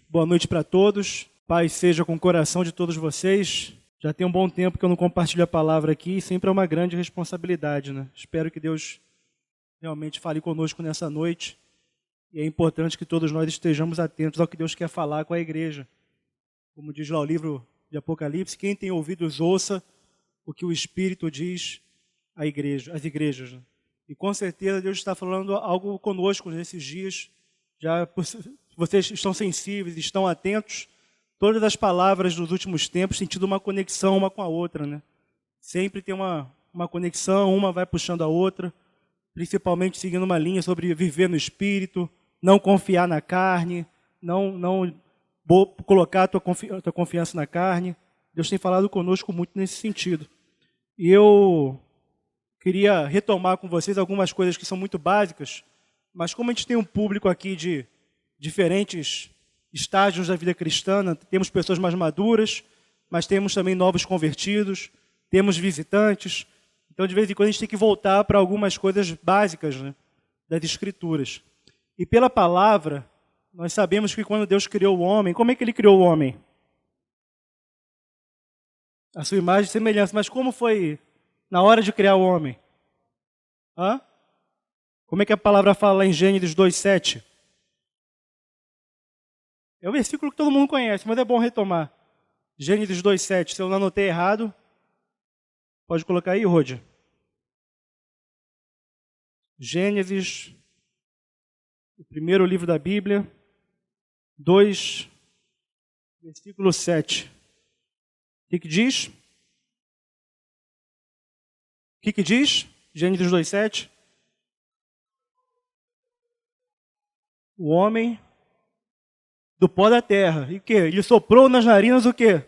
Boa noite para todos. Paz seja com o coração de todos vocês. Já tem um bom tempo que eu não compartilho a palavra aqui e sempre é uma grande responsabilidade, né? Espero que Deus realmente fale conosco nessa noite. E é importante que todos nós estejamos atentos ao que Deus quer falar com a igreja. Como diz lá o livro de Apocalipse, quem tem ouvidos ouça o que o Espírito diz à igreja, às igrejas, né? E com certeza Deus está falando algo conosco nesses dias. Já vocês estão sensíveis, estão atentos. Todas as palavras dos últimos tempos têm tido uma conexão uma com a outra, né? Sempre tem uma conexão, uma vai puxando a outra, principalmente seguindo uma linha sobre viver no Espírito, não confiar na carne, não colocar a tua confiança na carne. Deus tem falado conosco muito nesse sentido. E eu queria retomar com vocês algumas coisas que são muito básicas, mas como a gente tem um público aqui de diferentes estágios da vida cristã, temos pessoas mais maduras, mas temos também novos convertidos, temos visitantes. Então, de vez em quando, a gente tem que voltar para algumas coisas básicas, né, das Escrituras. E pela palavra, nós sabemos que quando Deus criou o homem, como é que Ele criou o homem? A sua imagem e semelhança. Mas como foi na hora de criar o homem? Como é que a palavra fala lá em Gênesis 2:7? É um versículo que todo mundo conhece, mas é bom retomar. Gênesis 2:7, se eu não anotei errado, pode colocar aí, Rod. Gênesis, o primeiro livro da Bíblia, 2, versículo 7. O que diz? O que diz? Gênesis 2:7. O homem do pó da terra. E o quê? Ele soprou nas narinas o quê?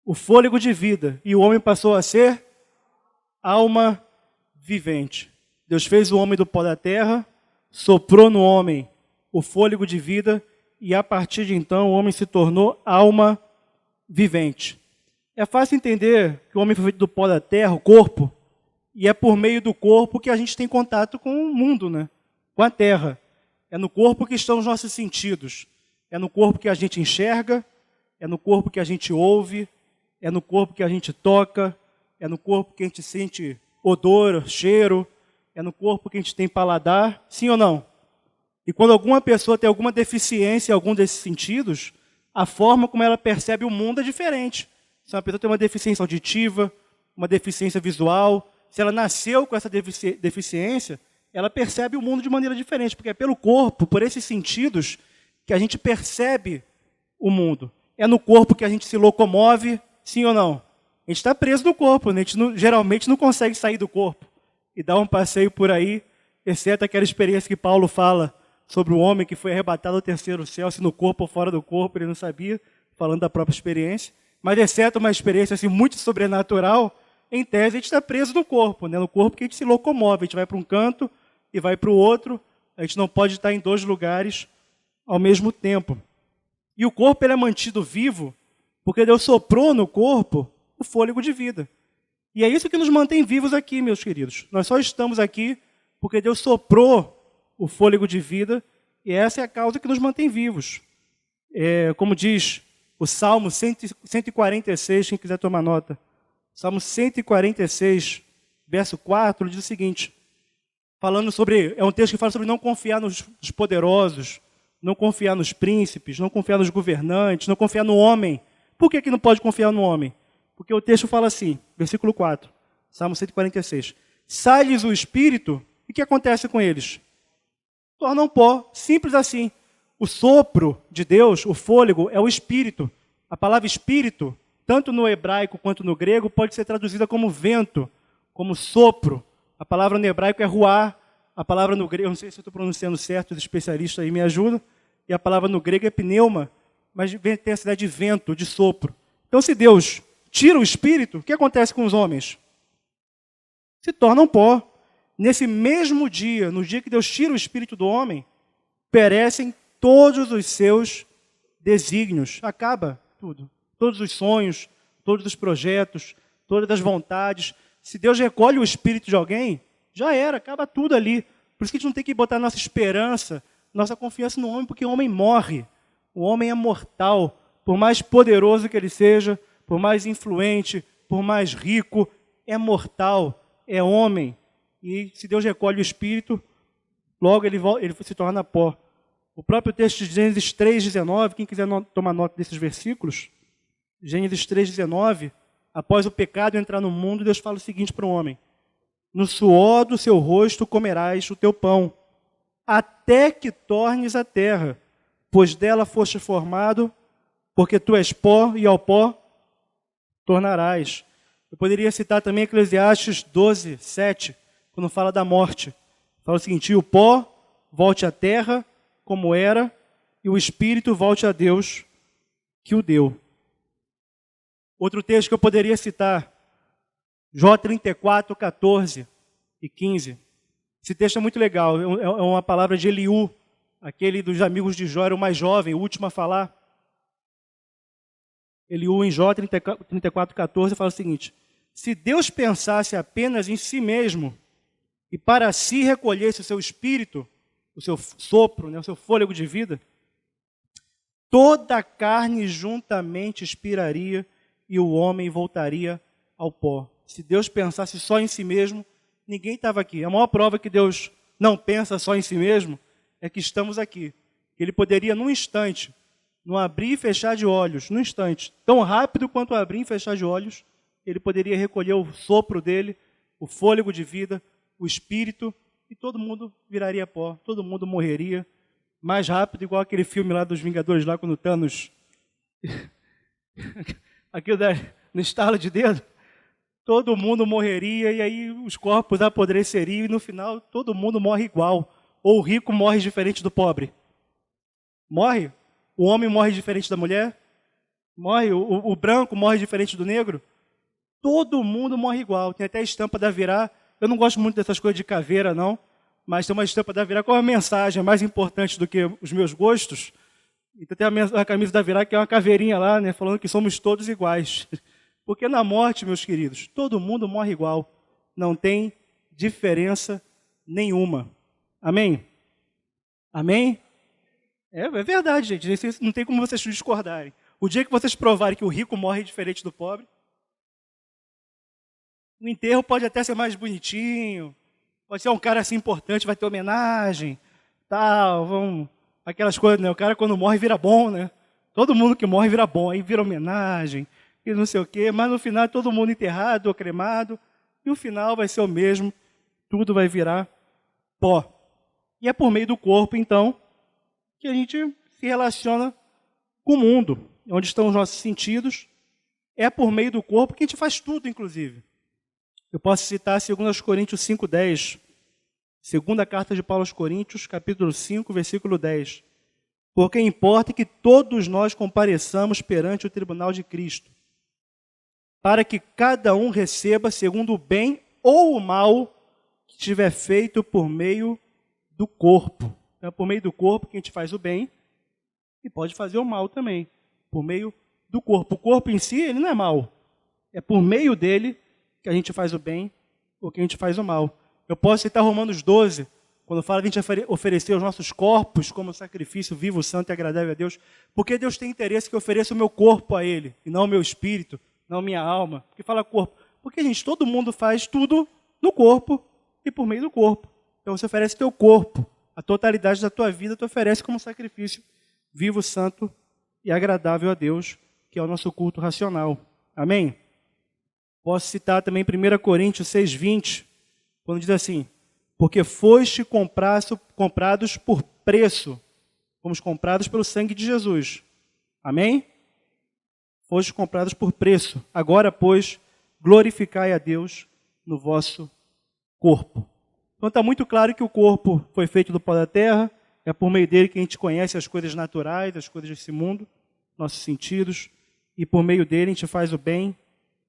O fôlego de vida. E o homem passou a ser alma vivente. Deus fez o homem do pó da terra, soprou no homem o fôlego de vida, e a partir de então o homem se tornou alma vivente. É fácil entender que o homem foi feito do pó da terra, o corpo, e é por meio do corpo que a gente tem contato com o mundo, né? Com a terra. É no corpo que estão os nossos sentidos. É no corpo que a gente enxerga, é no corpo que a gente ouve, é no corpo que a gente toca, é no corpo que a gente sente odor, cheiro, é no corpo que a gente tem paladar, sim ou não? E quando alguma pessoa tem alguma deficiência em algum desses sentidos, a forma como ela percebe o mundo é diferente. Se uma pessoa tem uma deficiência auditiva, uma deficiência visual, se ela nasceu com essa deficiência, ela percebe o mundo de maneira diferente, porque é pelo corpo, por esses sentidos, que a gente percebe o mundo. É no corpo que a gente se locomove, sim ou não? A gente está preso no corpo, né? A gente geralmente não consegue sair do corpo e dar um passeio por aí, exceto aquela experiência que Paulo fala sobre o homem que foi arrebatado ao terceiro céu, se no corpo ou fora do corpo, ele não sabia, falando da própria experiência. Mas exceto uma experiência assim, muito sobrenatural, em tese a gente está preso no corpo, né? No corpo que a gente se locomove, a gente vai para um canto e vai para o outro, a gente não pode estar em dois lugares ao mesmo tempo. E o corpo ele é mantido vivo porque Deus soprou no corpo o fôlego de vida. E é isso que nos mantém vivos aqui, meus queridos. Nós só estamos aqui porque Deus soprou o fôlego de vida e essa é a causa que nos mantém vivos. Como diz o Salmo 146, quem quiser tomar nota. Salmo 146, verso 4, diz o seguinte, é um texto que fala sobre não confiar nos poderosos, não confiar nos príncipes, não confiar nos governantes, não confiar no homem. Por que não pode confiar no homem? Porque o texto fala assim, versículo 4, Salmo 146. Sai-lhes o espírito, e o que acontece com eles? Tornam pó, simples assim. O sopro de Deus, o fôlego, é o espírito. A palavra espírito, tanto no hebraico quanto no grego, pode ser traduzida como vento, como sopro. A palavra no hebraico é ruá, a palavra no grego, não sei se eu estou pronunciando certo, os especialistas aí me ajudam, e a palavra no grego é pneuma, mas tem a cidade de vento, de sopro. Então, se Deus tira o espírito, o que acontece com os homens? Se tornam pó. Nesse mesmo dia, no dia que Deus tira o espírito do homem, perecem todos os seus desígnios. Acaba tudo. Todos os sonhos, todos os projetos, todas as vontades. Se Deus recolhe o espírito de alguém, já era, acaba tudo ali. Por isso que a gente não tem que botar nossa esperança, nossa confiança no homem, porque o homem morre. O homem é mortal, por mais poderoso que ele seja, por mais influente, por mais rico, é mortal, é homem. E se Deus recolhe o espírito, logo ele se torna pó. O próprio texto de Gênesis 3,19, quem quiser tomar nota desses versículos, Gênesis 3,19, após o pecado entrar no mundo, Deus fala o seguinte para o homem: no suor do seu rosto comerás o teu pão, até que tornes a terra, pois dela foste formado, porque tu és pó e ao pó tornarás. Eu poderia citar também Eclesiastes 12, 7, quando fala da morte. Fala o seguinte: e o pó volte à terra como era, e o espírito volte a Deus que o deu. Outro texto que eu poderia citar, Jó 34, 14 e 15. Esse texto é muito legal, é uma palavra de Eliú, aquele dos amigos de Jó, era o mais jovem, o último a falar. Eliú, em Jó 34, 14, fala o seguinte: se Deus pensasse apenas em si mesmo, e para si recolhesse o seu espírito, o seu sopro, o seu fôlego de vida, toda a carne juntamente expiraria e o homem voltaria ao pó. Se Deus pensasse só em si mesmo, ninguém estava aqui. A maior prova que Deus não pensa só em si mesmo é que estamos aqui. Ele poderia, num instante, no abrir e fechar de olhos, num instante, tão rápido quanto abrir e fechar de olhos, ele poderia recolher o sopro dele, o fôlego de vida, o espírito, e todo mundo viraria pó, todo mundo morreria mais rápido, igual aquele filme lá dos Vingadores, lá quando o Thanos, aquilo no estalo de dedo, todo mundo morreria, e aí os corpos apodreceriam, e no final todo mundo morre igual. Ou o rico morre diferente do pobre? Morre? O homem morre diferente da mulher? Morre? O branco morre diferente do negro? Todo mundo morre igual. Tem até a estampa da Virá. Eu não gosto muito dessas coisas de caveira, não, mas tem uma estampa da Virá com uma mensagem mais importante do que os meus gostos. Então tem a camisa da Virá, que é uma caveirinha lá, né, falando que somos todos iguais. Porque na morte, meus queridos, todo mundo morre igual. Não tem diferença nenhuma. Amém? Amém? É verdade, gente. Não tem como vocês discordarem. O dia que vocês provarem que o rico morre diferente do pobre, o enterro pode até ser mais bonitinho, pode ser um cara assim importante, vai ter homenagem, tal, aquelas coisas, né? O cara quando morre vira bom, né? Todo mundo que morre vira bom, aí vira homenagem, e não sei o quê, mas no final todo mundo enterrado ou cremado, e o final vai ser o mesmo, tudo vai virar pó. E é por meio do corpo, então, que a gente se relaciona com o mundo, onde estão os nossos sentidos. É por meio do corpo que a gente faz tudo, inclusive. Eu posso citar 2 Coríntios 5:10, segunda carta de Paulo aos Coríntios, capítulo 5, versículo 10. Porque importa que todos nós compareçamos perante o tribunal de Cristo, para que cada um receba segundo o bem ou o mal que tiver feito por meio do corpo. É por meio do corpo que a gente faz o bem e pode fazer o mal também, por meio do corpo. O corpo em si, ele não é mal. É por meio dele que a gente faz o bem ou que a gente faz o mal. Eu posso citar Romanos 12, quando fala que a gente oferecer os nossos corpos como sacrifício vivo, santo e agradável a Deus, porque Deus tem interesse que eu ofereça o meu corpo a Ele, e não o meu espírito, não a minha alma. Porque fala corpo. Porque, gente, todo mundo faz tudo no corpo e por meio do corpo. Então você oferece teu corpo, a totalidade da tua vida tu oferece como sacrifício vivo, santo e agradável a Deus, que é o nosso culto racional. Amém? Posso citar também 1 Coríntios 6:20, quando diz assim: porque foste comprados por preço, fomos comprados pelo sangue de Jesus. Amém? Foste comprados por preço. Agora, pois, glorificai a Deus no vosso corpo. Então está muito claro que o corpo foi feito do pó da terra, é por meio dele que a gente conhece as coisas naturais, as coisas desse mundo, nossos sentidos, e por meio dele a gente faz o bem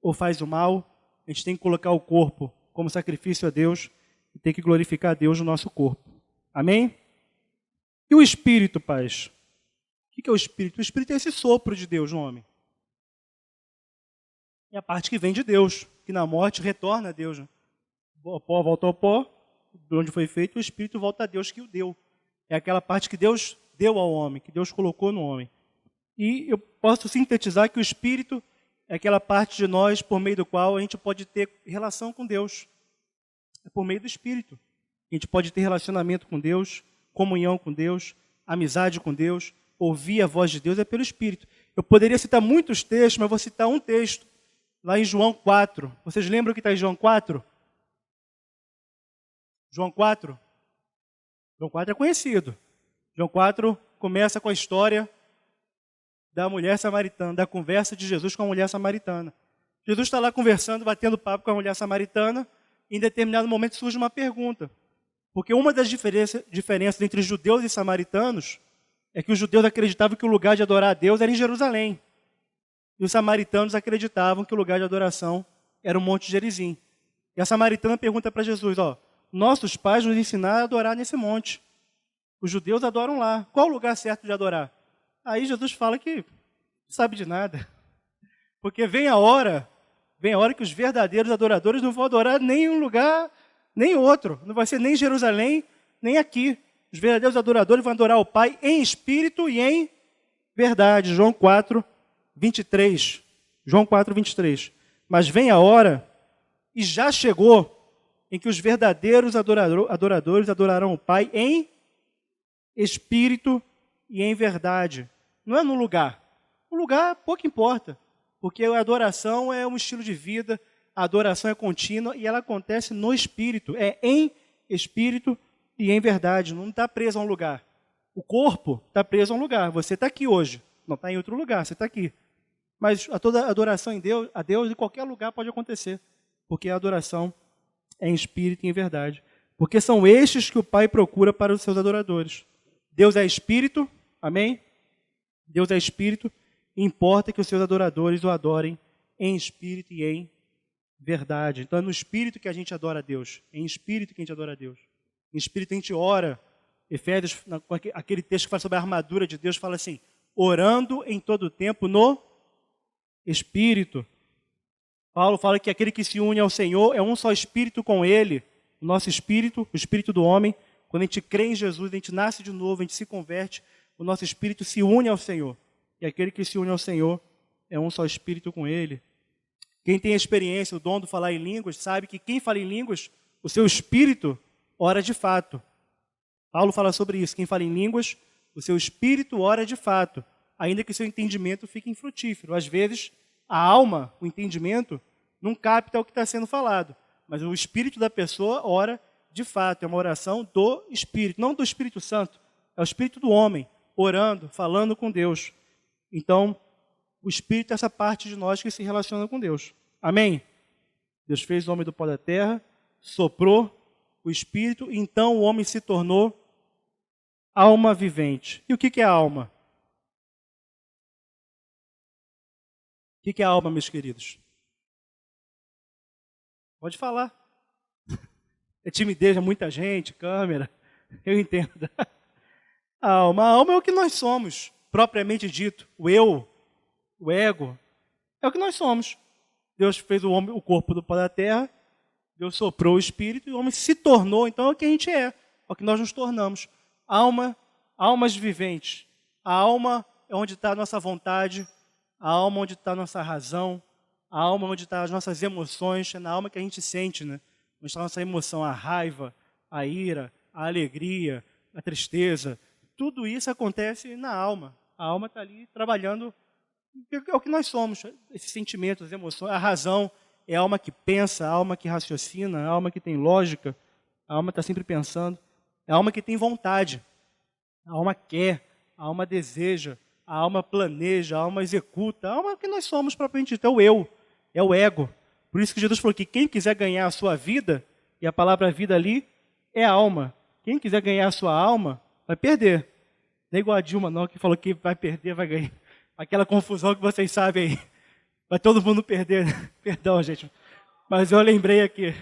ou faz o mal. A gente tem que colocar o corpo como sacrifício a Deus e tem que glorificar a Deus no nosso corpo. Amém? E o Espírito, paz? O que é o Espírito? O Espírito é esse sopro de Deus no homem. É a parte que vem de Deus, que na morte retorna a Deus. O pó volta ao pó, de onde foi feito, o Espírito volta a Deus que o deu. É aquela parte que Deus deu ao homem, que Deus colocou no homem. E eu posso sintetizar que o Espírito é aquela parte de nós por meio do qual a gente pode ter relação com Deus. É por meio do Espírito. A gente pode ter relacionamento com Deus, comunhão com Deus, amizade com Deus, ouvir a voz de Deus é pelo Espírito. Eu poderia citar muitos textos, mas vou citar um texto, lá em João 4. Vocês lembram o que está em João 4? João 4? João 4 é conhecido. João 4 começa com a história da mulher samaritana, da conversa de Jesus com a mulher samaritana. Jesus está lá conversando, batendo papo com a mulher samaritana, e em determinado momento surge uma pergunta. Porque uma das diferenças entre judeus e samaritanos é que os judeus acreditavam que o lugar de adorar a Deus era em Jerusalém. E os samaritanos acreditavam que o lugar de adoração era o Monte Gerizim. E a samaritana pergunta para Jesus, nossos pais nos ensinaram a adorar nesse monte. Os judeus adoram lá. Qual o lugar certo de adorar? Aí Jesus fala que não sabe de nada. Porque vem a hora que os verdadeiros adoradores não vão adorar nem um lugar, nem outro. Não vai ser nem Jerusalém, nem aqui. Os verdadeiros adoradores vão adorar o Pai em espírito e em verdade. João 4, 23. João 4, 23. Mas vem a hora, e já chegou, em que os verdadeiros adoradores adorarão o Pai em espírito e em verdade. Não é no lugar. O lugar pouco importa, porque a adoração é um estilo de vida, a adoração é contínua e ela acontece no espírito. É em espírito e em verdade. Não está preso a um lugar. O corpo está preso a um lugar. Você está aqui hoje. Não está em outro lugar, você está aqui. Mas toda adoração a Deus em qualquer lugar pode acontecer, porque a adoração é em espírito e em verdade. Porque são estes que o Pai procura para os seus adoradores. Deus é espírito, amém? Deus é espírito, e importa que os seus adoradores o adorem em espírito e em verdade. Então é no espírito que a gente adora a Deus, é em espírito que a gente adora a Deus. Em espírito a gente ora. Efésios, aquele texto que fala sobre a armadura de Deus, fala assim, orando em todo o tempo no espírito. Paulo fala que aquele que se une ao Senhor é um só espírito com Ele. O nosso espírito, o espírito do homem, quando a gente crê em Jesus, a gente nasce de novo, a gente se converte, o nosso espírito se une ao Senhor. E aquele que se une ao Senhor é um só espírito com Ele. Quem tem a experiência, o dom de falar em línguas, sabe que quem fala em línguas, o seu espírito ora de fato. Paulo fala sobre isso. Quem fala em línguas, o seu espírito ora de fato, ainda que seu entendimento fique infrutífero. Às vezes, a alma, o entendimento, não capta o que está sendo falado, mas o espírito da pessoa ora de fato. É uma oração do Espírito, não do Espírito Santo. É o espírito do homem, orando, falando com Deus. Então, o Espírito é essa parte de nós que se relaciona com Deus. Amém? Deus fez o homem do pó da terra, soprou o Espírito, e então o homem se tornou alma vivente. E o que é alma? O que é alma, meus queridos? Pode falar. É timidez, é muita gente, câmera. Eu entendo. A alma é o que nós somos, propriamente dito. O eu, o ego, é o que nós somos. Deus fez o homem, o corpo do pó da terra, Deus soprou o espírito e o homem se tornou, então é o que a gente é o que nós nos tornamos. Almas viventes. A alma é onde está a nossa vontade, a alma onde está a nossa razão, a alma onde estão as nossas emoções, é na alma que a gente sente, né? Onde está a nossa emoção, a raiva, a ira, a alegria, a tristeza. Tudo isso acontece na alma. A alma está ali trabalhando, é o que nós somos, esses sentimentos, as emoções. A razão é a alma que pensa, a alma que raciocina, a alma que tem lógica, a alma está sempre pensando. É a alma que tem vontade, a alma quer, a alma deseja, a alma planeja, a alma executa. A alma que nós somos propriamente dito, é o eu, é o ego. Por isso que Jesus falou que quem quiser ganhar a sua vida, e a palavra vida ali é a alma. Quem quiser ganhar a sua alma, vai perder. Não é igual a Dilma não, que falou que vai perder, vai ganhar. Aquela confusão que vocês sabem aí. Vai todo mundo perder. Perdão, gente. Mas eu lembrei aqui.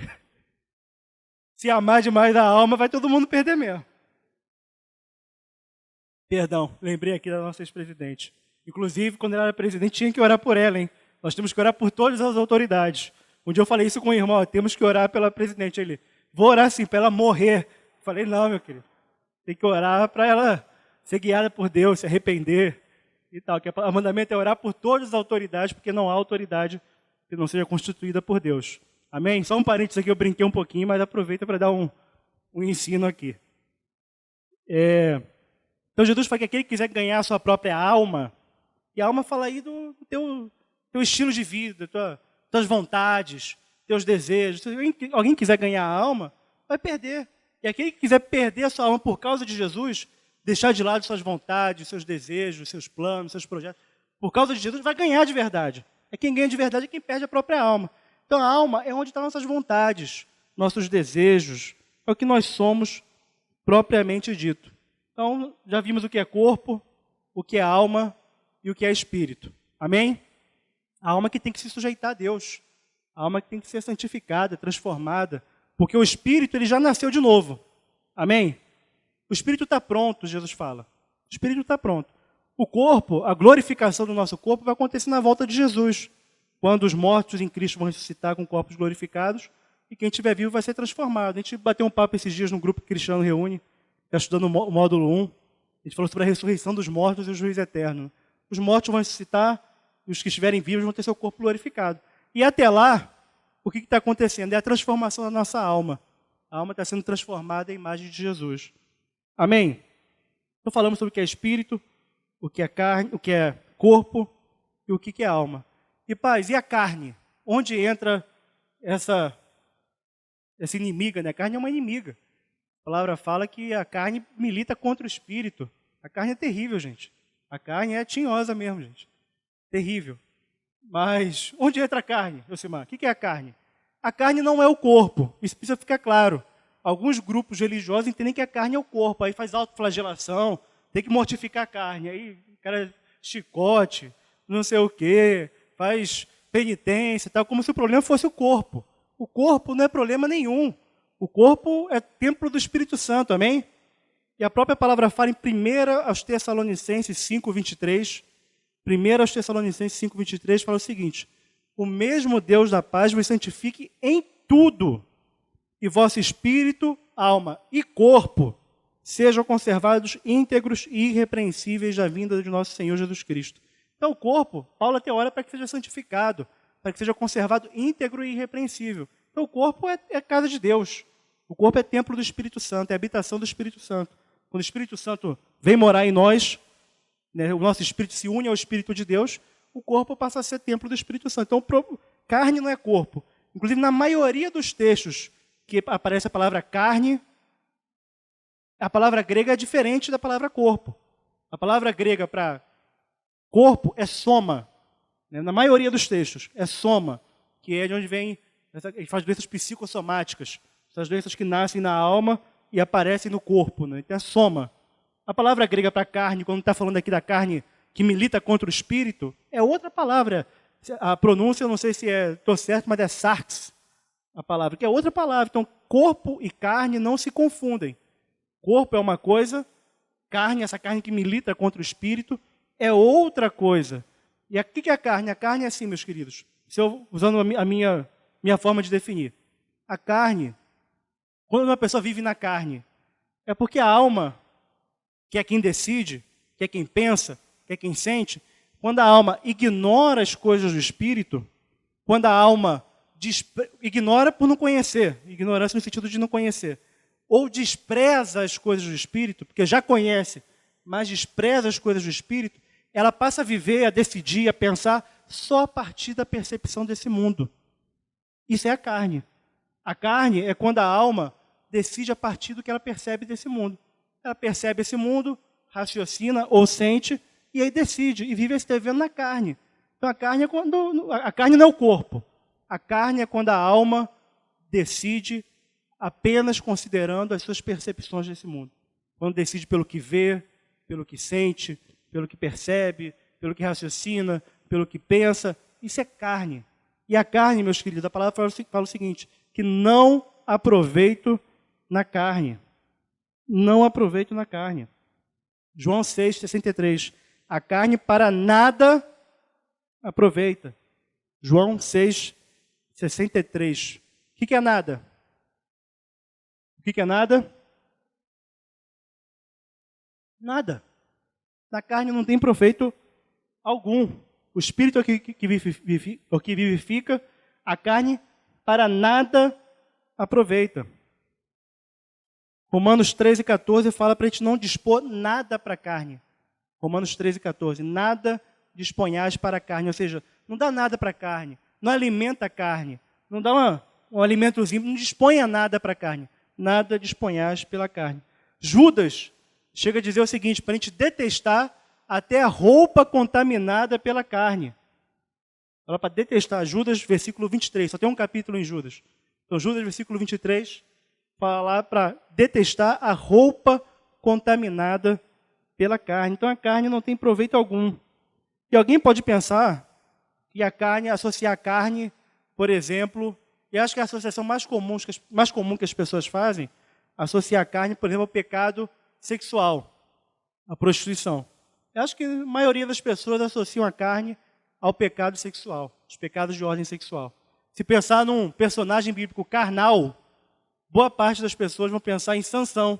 Se amar demais a alma, vai todo mundo perder mesmo. Perdão, lembrei aqui da nossa ex-presidente. Inclusive, quando ela era presidente, tinha que orar por ela, hein? Nós temos que orar por todas as autoridades. Um dia eu falei isso com o irmão, temos que orar pela presidente. Ele, vou orar sim, para ela morrer. Eu falei, não, meu querido. Tem que orar para ela ser guiada por Deus, se arrepender e tal. Que o mandamento é orar por todas as autoridades, porque não há autoridade que não seja constituída por Deus. Amém? Só um parênteses aqui, eu brinquei um pouquinho, mas aproveita para dar um ensino aqui. Então Jesus fala que aquele que quiser ganhar a sua própria alma, e a alma fala aí do teu estilo de vida, tuas vontades, teus desejos. Se alguém quiser ganhar a alma, vai perder. E aquele que quiser perder a sua alma por causa de Jesus, deixar de lado suas vontades, seus desejos, seus planos, seus projetos, por causa de Jesus, vai ganhar de verdade. É quem ganha de verdade é quem perde a própria alma. Então a alma é onde estão nossas vontades, nossos desejos, é o que nós somos propriamente dito. Então já vimos o que é corpo, o que é alma e o que é espírito. Amém? A alma que tem que se sujeitar a Deus. A alma que tem que ser santificada, transformada. Porque o espírito ele já nasceu de novo. Amém? O espírito está pronto, Jesus fala. O espírito está pronto. O corpo, a glorificação do nosso corpo vai acontecer na volta de Jesus. Quando os mortos em Cristo vão ressuscitar com corpos glorificados e quem estiver vivo vai ser transformado. A gente bateu um papo esses dias no grupo que Cristiano reúne, está estudando o módulo 1. A gente falou sobre a ressurreição dos mortos e o juízo eterno. Os mortos vão ressuscitar e os que estiverem vivos vão ter seu corpo glorificado. E até lá, o que está acontecendo? É a transformação da nossa alma. A alma está sendo transformada em imagem de Jesus. Amém? Então falamos sobre o que é espírito, o que é carne, o que é corpo e o que é alma. E paz, e a carne? Onde entra essa inimiga, né? A carne é uma inimiga. A palavra fala que a carne milita contra o espírito. A carne é terrível, gente. A carne é tinhosa mesmo, gente. Terrível. Mas onde entra a carne, Josimar? O que é a carne? A carne não é o corpo. Isso precisa ficar claro. Alguns grupos religiosos entendem que a carne é o corpo. Aí faz autoflagelação, tem que mortificar a carne. Aí o cara chicote, não sei o quê, faz penitência e tal, como se o problema fosse o corpo. O corpo não é problema nenhum. O corpo é templo do Espírito Santo, amém? E a própria palavra fala em 1 aos Tessalonicenses 5:23. 1 aos Tessalonicenses 5:23 fala o seguinte: o mesmo Deus da paz vos santifique em tudo, e vosso espírito, alma e corpo sejam conservados íntegros e irrepreensíveis da vinda de nosso Senhor Jesus Cristo. Então o corpo, Paulo até ora para que seja santificado, para que seja conservado íntegro e irrepreensível. Então o corpo é casa de Deus. O corpo é templo do Espírito Santo, é habitação do Espírito Santo. Quando o Espírito Santo vem morar em nós, né, o nosso espírito se une ao Espírito de Deus, o corpo passa a ser templo do Espírito Santo. Então carne não é corpo. Inclusive na maioria dos textos que aparece a palavra carne, a palavra grega é diferente da palavra corpo. A palavra grega para corpo é soma. Né? Na maioria dos textos é soma, que é de onde vem, ele faz doenças psicossomáticas, essas doenças que nascem na alma e aparecem no corpo. Né? Então é soma. A palavra grega para carne, quando está falando aqui da carne que milita contra o espírito, é outra palavra. A pronúncia, eu não sei se estou certo, mas é sarx, a palavra, que é outra palavra. Então, corpo e carne não se confundem. Corpo é uma coisa, carne, essa carne que milita contra o espírito, é outra coisa. E o que é a carne? A carne é assim, meus queridos, usando a minha forma de definir. A carne, quando uma pessoa vive na carne, é porque a alma, que é quem decide, que é quem pensa, que é quem sente, quando a alma ignora as coisas do espírito, quando a alma ignora por não conhecer, ignorância no sentido de não conhecer, ou despreza as coisas do espírito, porque já conhece, mas despreza as coisas do espírito, ela passa a viver, a decidir, a pensar só a partir da percepção desse mundo. Isso é a carne. A carne é quando a alma decide a partir do que ela percebe desse mundo. Ela percebe esse mundo, raciocina ou sente, e aí decide, e vive vivendo na carne. Então a carne não é o corpo. A carne é quando a alma decide apenas considerando as suas percepções desse mundo. Quando decide pelo que vê, pelo que sente, pelo que percebe, pelo que raciocina, pelo que pensa, isso é carne. E a carne, meus queridos, a palavra fala o seguinte, que não há proveito na carne. Não há proveito na carne. João 6,63. A carne para nada aproveita. João 6,63. O que é nada? O que é nada? Nada. Na carne não tem proveito algum. O Espírito é o que vivifica, a carne para nada aproveita. Romanos 13,14 fala para a gente não dispor nada para a carne. Romanos 13,14. Nada disponhais para a carne. Ou seja, não dá nada para a carne. Não alimenta a carne. Não dá um alimentozinho. Não disponha nada para a carne. Nada disponhais pela carne. Judas chega a dizer o seguinte, para a gente detestar até a roupa contaminada pela carne. Fala para detestar. Judas, versículo 23. Só tem um capítulo em Judas. Então, Judas, versículo 23... falar para detestar a roupa contaminada pela carne. Então a carne não tem proveito algum. E alguém pode pensar que a carne, associar a carne, por exemplo, e acho que a associação mais comum que as pessoas fazem, associar a carne, por exemplo, ao pecado sexual, à prostituição. Eu acho que a maioria das pessoas associam a carne ao pecado sexual, os pecados de ordem sexual. Se pensar num personagem bíblico carnal, boa parte das pessoas vão pensar em Sansão.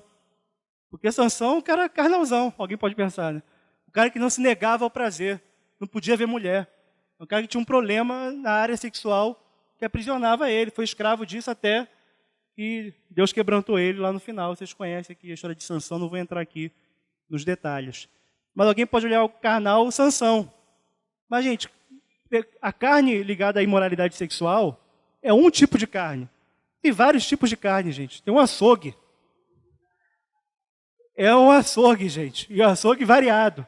Porque Sansão é um cara carnalzão, alguém pode pensar, né? Um cara que não se negava ao prazer, não podia ver mulher. Um cara que tinha um problema na área sexual que aprisionava ele, foi escravo disso até que Deus quebrantou ele lá no final. Vocês conhecem aqui a história de Sansão, não vou entrar aqui nos detalhes. Mas alguém pode olhar o carnal, o Sansão. Mas, gente, a carne ligada à imoralidade sexual é um tipo de carne. Tem vários tipos de carne, gente. Tem um açougue. É um açougue, gente. E um açougue variado.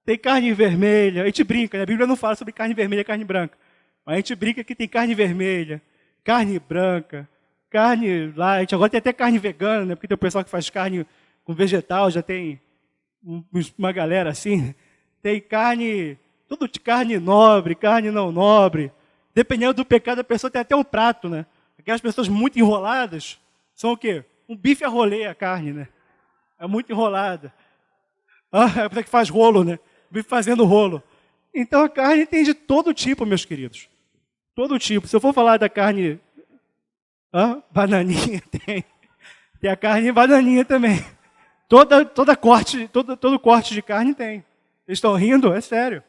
Tem carne vermelha. A gente brinca, né? A Bíblia não fala sobre carne vermelha e carne branca. Mas a gente brinca que tem carne vermelha, carne branca, carne light. Agora tem até carne vegana, né? Porque tem o pessoal que faz carne com vegetal, já tem uma galera assim. Tem carne, tudo de carne nobre, carne não nobre. Dependendo do pecado, a pessoa tem até um prato, né? Aquelas pessoas muito enroladas são o quê? Um bife a rolê a carne, né? É muito enrolada. É a pessoa que faz rolo, né? Bife fazendo rolo. Então a carne tem de todo tipo, meus queridos. Todo tipo. Se eu for falar da carne... bananinha tem. Tem a carne bananinha também. Todo corte de carne tem. Vocês estão rindo? É sério.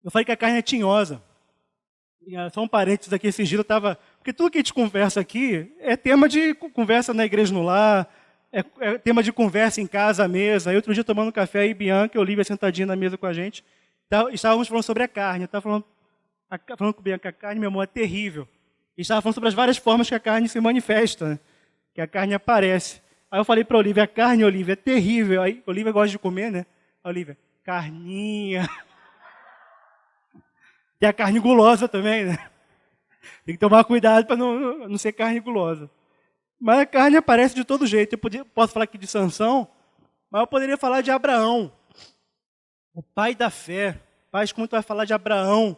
Eu falei que a carne é tinhosa. Só um parênteses aqui, esse dia eu estava... Porque tudo que a gente conversa aqui é tema de conversa na igreja no lar, é tema de conversa em casa, à mesa. Aí outro dia tomando café, aí Bianca e Olivia sentadinha na mesa com a gente, estávamos falando sobre a carne. Eu estava falando com Bianca, a carne, meu amor, é terrível. E estava falando sobre as várias formas que a carne se manifesta, né? Que a carne aparece. Aí eu falei para a Olivia, a carne, Olivia, é terrível. Aí a Olivia gosta de comer, né? A Olivia, carninha... Tem a carne gulosa também, né? Tem que tomar cuidado para não ser carne gulosa. Mas a carne aparece de todo jeito. Posso falar aqui de Sansão, mas eu poderia falar de Abraão, o pai da fé. Pais, como tu vai falar de Abraão?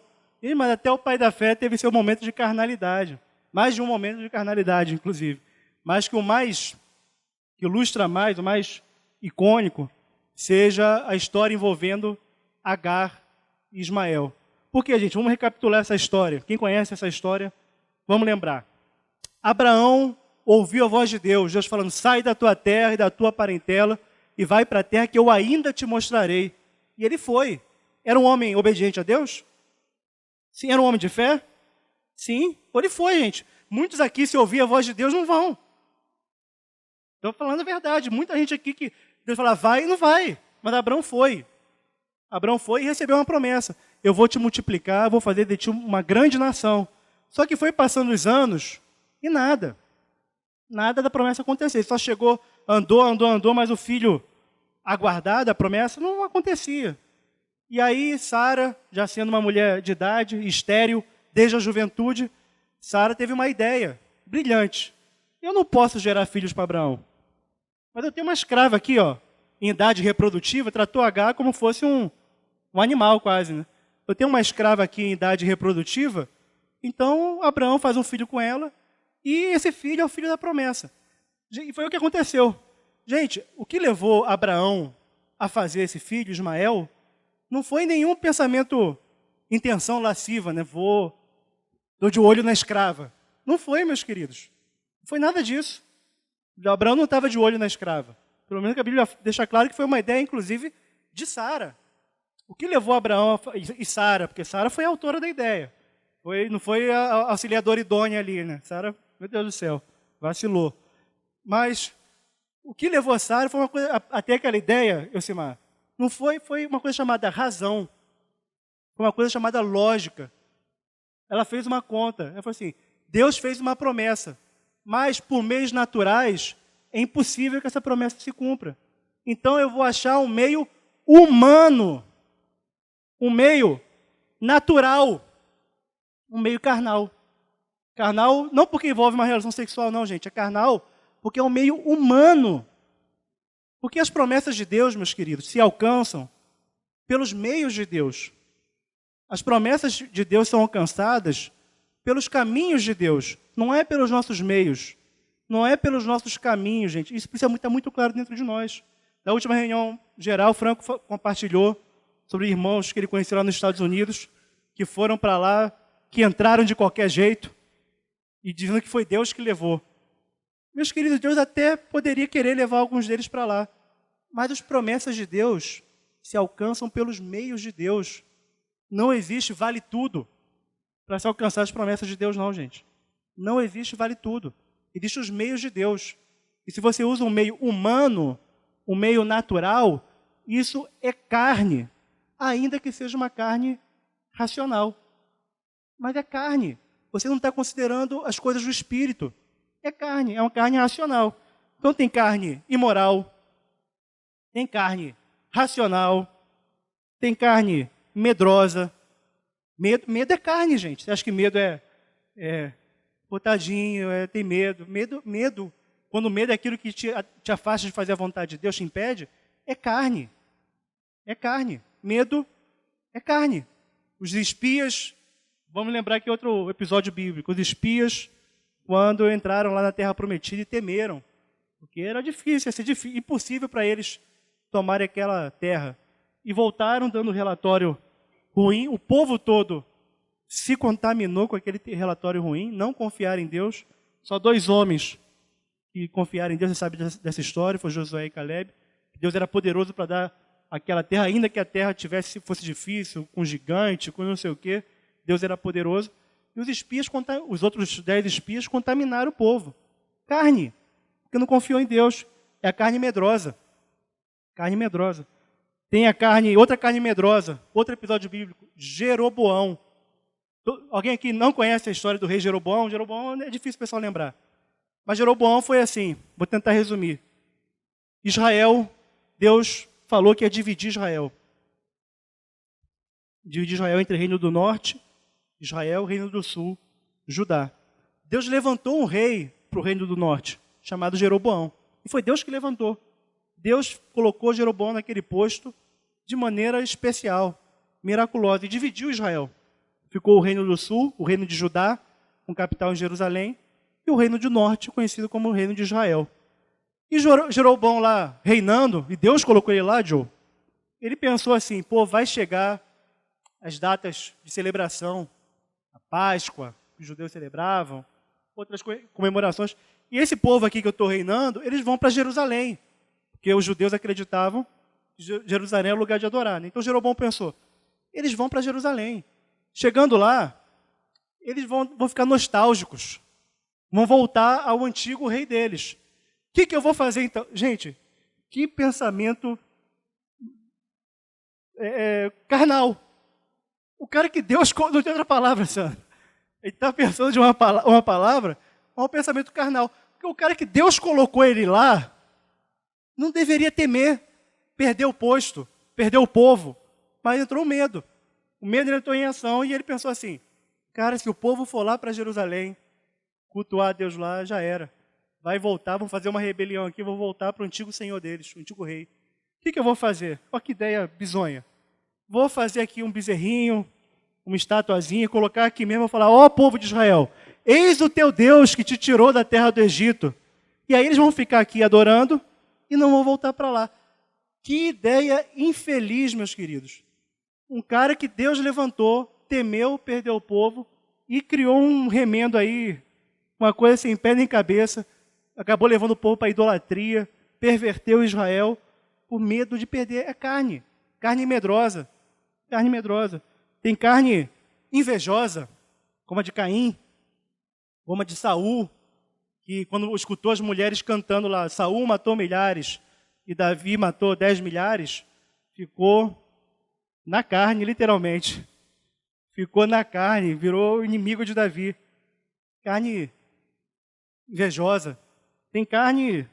Mas até o pai da fé teve seu momento de carnalidade. Mais de um momento de carnalidade, inclusive. Mas que que ilustra mais, o mais icônico, seja a história envolvendo Agar e Ismael. Por quê, gente? Vamos recapitular essa história. Quem conhece essa história, vamos lembrar. Abraão ouviu a voz de Deus, Deus falando, sai da tua terra e da tua parentela e vai para a terra que eu ainda te mostrarei. E ele foi. Era um homem obediente a Deus? Sim. Era um homem de fé? Sim. Ele foi, gente. Muitos aqui, se ouvir a voz de Deus, não vão. Estou falando a verdade. Muita gente aqui que Deus fala, vai e não vai. Mas Abraão foi. Abraão foi e recebeu uma promessa. Eu vou te multiplicar, vou fazer de ti uma grande nação. Só que foi passando os anos e nada. Nada da promessa acontecer. Só chegou, andou, mas o filho aguardado, a promessa, não acontecia. E aí Sara, já sendo uma mulher de idade, estéril, desde a juventude, Sara teve uma ideia brilhante. Eu não posso gerar filhos para Abraão. Mas eu tenho uma escrava aqui, em idade reprodutiva, tratou Agar como fosse um animal quase, né? Eu tenho uma escrava aqui em idade reprodutiva, então Abraão faz um filho com ela, e esse filho é o filho da promessa. E foi o que aconteceu. Gente, o que levou Abraão a fazer esse filho, Ismael, não foi nenhum pensamento, intenção lasciva, né? Estou de olho na escrava. Não foi, meus queridos. Não foi nada disso. Abraão não estava de olho na escrava. Pelo menos que a Bíblia deixa claro que foi uma ideia, inclusive, de Sara. O que levou Abraão e Sara? Porque Sara foi a autora da ideia. Não foi a auxiliadora idônea ali, né? Sara, meu Deus do céu, vacilou. Mas o que levou a Sara foi uma coisa, até aquela ideia, Elcimar, não foi uma coisa chamada razão. Foi uma coisa chamada lógica. Ela fez uma conta. Ela falou assim, Deus fez uma promessa, mas por meios naturais é impossível que essa promessa se cumpra. Então eu vou achar um meio humano, um meio natural, um meio carnal. Carnal não porque envolve uma relação sexual, não, gente. É carnal porque é um meio humano. Porque as promessas de Deus, meus queridos, se alcançam pelos meios de Deus. As promessas de Deus são alcançadas pelos caminhos de Deus. Não é pelos nossos meios. Não é pelos nossos caminhos, gente. Isso precisa estar muito claro dentro de nós. Na última reunião geral, Franco compartilhou sobre irmãos que ele conheceu lá nos Estados Unidos, que foram para lá, que entraram de qualquer jeito, e dizendo que foi Deus que levou. Meus queridos, Deus até poderia querer levar alguns deles para lá, mas as promessas de Deus se alcançam pelos meios de Deus. Não existe vale tudo para se alcançar as promessas de Deus, não, gente. Não existe vale tudo. Existem os meios de Deus. E se você usa um meio humano, um meio natural, isso é carne, ainda que seja uma carne racional. Mas é carne. Você não está considerando as coisas do espírito. É carne, é uma carne racional. Então tem carne imoral, tem carne racional, tem carne medrosa. Medo é carne, gente. Você acha que medo tadinho, tem medo. Medo, quando o medo é aquilo que te afasta de fazer a vontade de Deus, te impede, é carne. É carne. Medo é carne. Os espias, vamos lembrar aqui outro episódio bíblico, os espias, quando entraram lá na Terra Prometida e temeram, porque era difícil, ia ser impossível para eles tomarem aquela terra. E voltaram dando relatório ruim, o povo todo se contaminou com aquele relatório ruim, não confiaram em Deus. Só 2 homens que confiaram em Deus, você sabe dessa história, foi Josué e Caleb. Deus era poderoso para dar aquela terra, ainda que a terra fosse difícil, com gigante, com não sei o quê, Deus era poderoso. E os outros 10 espias contaminaram o povo. Carne, porque não confiou em Deus. É a carne medrosa. Carne medrosa. Tem outra carne medrosa, outro episódio bíblico, Jeroboão. Alguém aqui não conhece a história do rei Jeroboão? Jeroboão é difícil o pessoal lembrar. Mas Jeroboão foi assim, vou tentar resumir. Israel, Deus falou que ia dividir Israel. Dividir Israel entre o reino do norte, Israel, o reino do sul, Judá. Deus levantou um rei para o reino do norte, chamado Jeroboão. E foi Deus que levantou. Deus colocou Jeroboão naquele posto de maneira especial, miraculosa, e dividiu Israel. Ficou o reino do sul, o reino de Judá, com capital em Jerusalém, e o reino do norte, conhecido como o reino de Israel. E Jeroboão lá reinando, e Deus colocou ele lá, Joe, ele pensou assim, vai chegar as datas de celebração, a Páscoa, que os judeus celebravam, outras comemorações, e esse povo aqui que eu estou reinando, eles vão para Jerusalém, porque os judeus acreditavam que Jerusalém é o lugar de adorar. Né? Então Jeroboão pensou, eles vão para Jerusalém. Chegando lá, eles vão ficar nostálgicos. Vão voltar ao antigo rei deles. O que eu vou fazer então? Gente, que pensamento carnal. O cara que Deus... Não tem outra palavra, Sandro. Ele está pensando de uma palavra, um pensamento carnal. Porque o cara que Deus colocou ele lá, não deveria temer perder o posto, perder o povo. Mas entrou o medo. O medo entrou em ação e ele pensou assim, cara, se o povo for lá para Jerusalém, cultuar a Deus lá, já era. Vai voltar, vão fazer uma rebelião aqui, vão voltar para o antigo senhor deles, o antigo rei. O que eu vou fazer? Olha que ideia bizonha. Vou fazer aqui um bezerrinho, uma estatuazinha, colocar aqui mesmo e falar, ó povo de Israel, eis o teu Deus que te tirou da terra do Egito. E aí eles vão ficar aqui adorando e não vão voltar para lá. Que ideia infeliz, meus queridos. Um cara que Deus levantou, temeu, perdeu o povo e criou um remendo aí, uma coisa sem pé nem cabeça, acabou levando o povo para a idolatria, perverteu Israel por medo de perder a carne. Carne medrosa. Carne medrosa. Tem carne invejosa, como a de Caim, como a de Saul, que quando escutou as mulheres cantando lá, Saul matou milhares e Davi matou 10 milhares, ficou na carne, literalmente. Ficou na carne, virou inimigo de Davi. Carne invejosa. Tem carne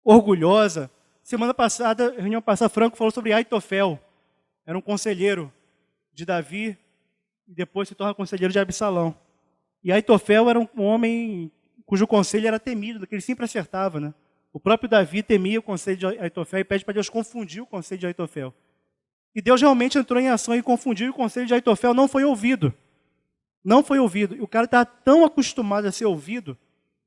orgulhosa. Semana passada, reunião passada, Franco falou sobre Aitofel. Era um conselheiro de Davi e depois se torna conselheiro de Absalão. E Aitofel era um homem cujo conselho era temido, que ele sempre acertava, né? O próprio Davi temia o conselho de Aitofel e pede para Deus confundir o conselho de Aitofel. E Deus realmente entrou em ação e confundiu, e o conselho de Aitofel não foi ouvido. Não foi ouvido. E o cara estava tão acostumado a ser ouvido,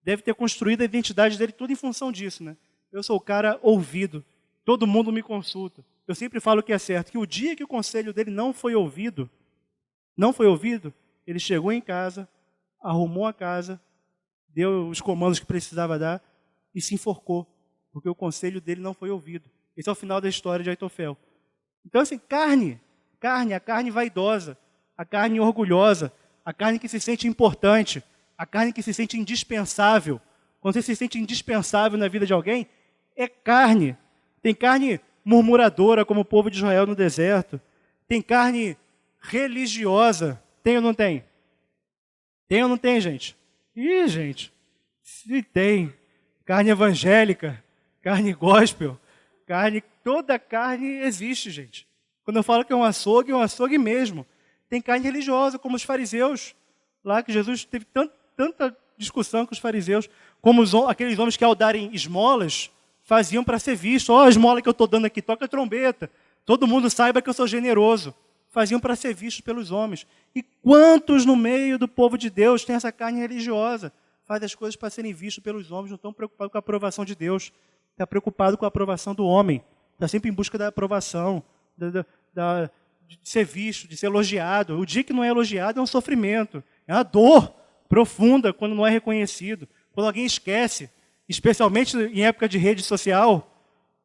deve ter construído a identidade dele tudo em função disso, né? Eu sou o cara ouvido, todo mundo me consulta. Eu sempre falo que é certo, que o dia que o conselho dele não foi ouvido, ele chegou em casa, arrumou a casa, deu os comandos que precisava dar e se enforcou, porque o conselho dele não foi ouvido. Esse é o final da história de Aitofel. Então, assim, a carne vaidosa, a carne orgulhosa, a carne que se sente importante, a carne que se sente indispensável. Quando você se sente indispensável na vida de alguém, é carne. Tem carne murmuradora, como o povo de Israel no deserto. Tem carne religiosa. Tem ou não tem? Tem ou não tem, gente? Ih, gente, se tem. Carne evangélica, carne gospel, toda carne existe, gente. Quando eu falo que é um açougue mesmo. Tem carne religiosa, como os fariseus, lá que Jesus teve tanta discussão com os fariseus, como aqueles homens que ao darem esmolas, faziam para ser visto. Ó, a esmola que eu estou dando aqui, toca a trombeta. Todo mundo saiba que eu sou generoso. Faziam para ser vistos pelos homens. E quantos no meio do povo de Deus tem essa carne religiosa? Faz as coisas para serem vistos pelos homens, não estão preocupados com a aprovação de Deus. Está preocupado com a aprovação do homem. Está sempre em busca da aprovação, de ser visto, de ser elogiado. O dia que não é elogiado é um sofrimento. É uma dor profunda quando não é reconhecido. Quando alguém esquece, especialmente em época de rede social,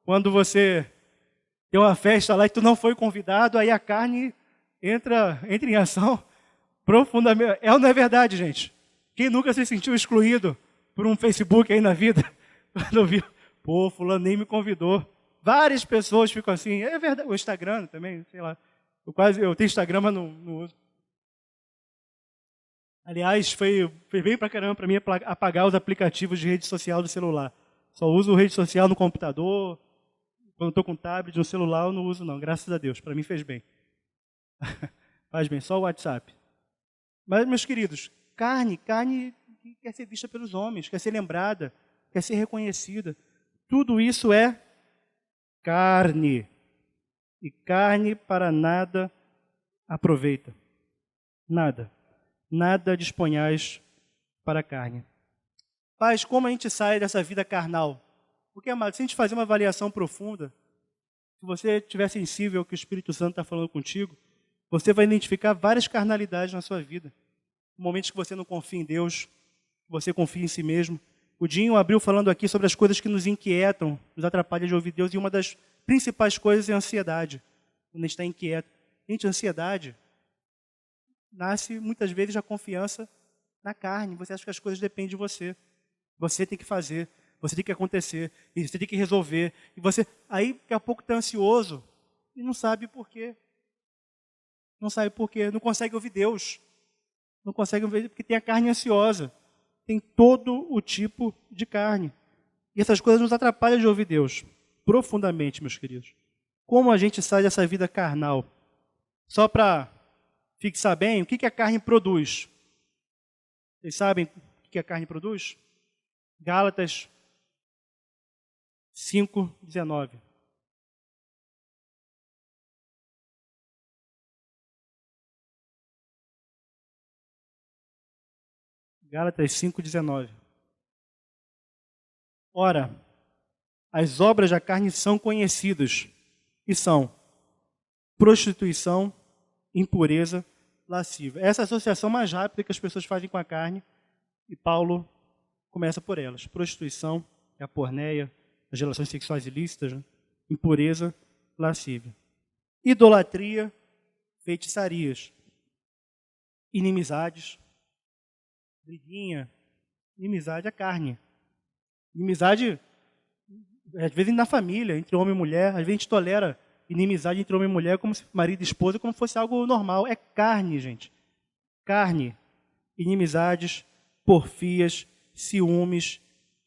quando você tem uma festa lá e tu não foi convidado, aí a carne entra em ação profundamente. É ou não é verdade, gente? Quem nunca se sentiu excluído por um Facebook aí na vida? Quando viu, pô, fulano nem me convidou. Várias pessoas ficam assim. É verdade, o Instagram também, sei lá. Eu tenho Instagram, mas não uso. Aliás, foi bem pra caramba para mim apagar os aplicativos de rede social do celular. Só uso rede social no computador. Quando estou com tablet, no celular, eu não uso não. Graças a Deus, para mim fez bem. Faz bem, só o WhatsApp. Mas, meus queridos, carne que quer ser vista pelos homens, quer ser lembrada, quer ser reconhecida. Tudo isso é carne. E carne para nada aproveita. Nada. Nada disponhais para a carne. Pais, como a gente sai dessa vida carnal? Porque, amado, se a gente fazer uma avaliação profunda, se você estiver sensível ao que o Espírito Santo está falando contigo, você vai identificar várias carnalidades na sua vida. Momentos que você não confia em Deus, que você confia em si mesmo. O Dinho abriu falando aqui sobre as coisas que nos inquietam, nos atrapalham de ouvir Deus, e uma das principais coisas é a ansiedade. Quando a gente está inquieto. Gente, a ansiedade nasce muitas vezes da confiança na carne. Você acha que as coisas dependem de você. Você tem que fazer, você tem que acontecer, e você tem que resolver. E você, aí, daqui a pouco está ansioso e não sabe por quê. Não sabe por quê, não consegue ouvir Deus. Não consegue ouvir porque tem a carne ansiosa. Tem todo o tipo de carne. E essas coisas nos atrapalham de ouvir Deus. Profundamente, meus queridos. Como a gente sai dessa vida carnal? Só para fixar bem, o que a carne produz? Vocês sabem o que a carne produz? Gálatas 5:19. Gálatas 5:19. Ora, as obras da carne são conhecidas, e são prostituição, impureza, lascívia. Essa é a associação mais rápida que as pessoas fazem com a carne, e Paulo começa por elas. Prostituição é a porneia, as relações sexuais ilícitas, né? Impureza, lascívia. Idolatria, feitiçarias, inimizades, briguinha, inimizade é carne. Inimizade, às vezes, na família, entre homem e mulher. Às vezes a gente tolera inimizade entre homem e mulher, como se marido e esposa, como fosse algo normal. É carne, gente. Carne. Inimizades, porfias, ciúmes,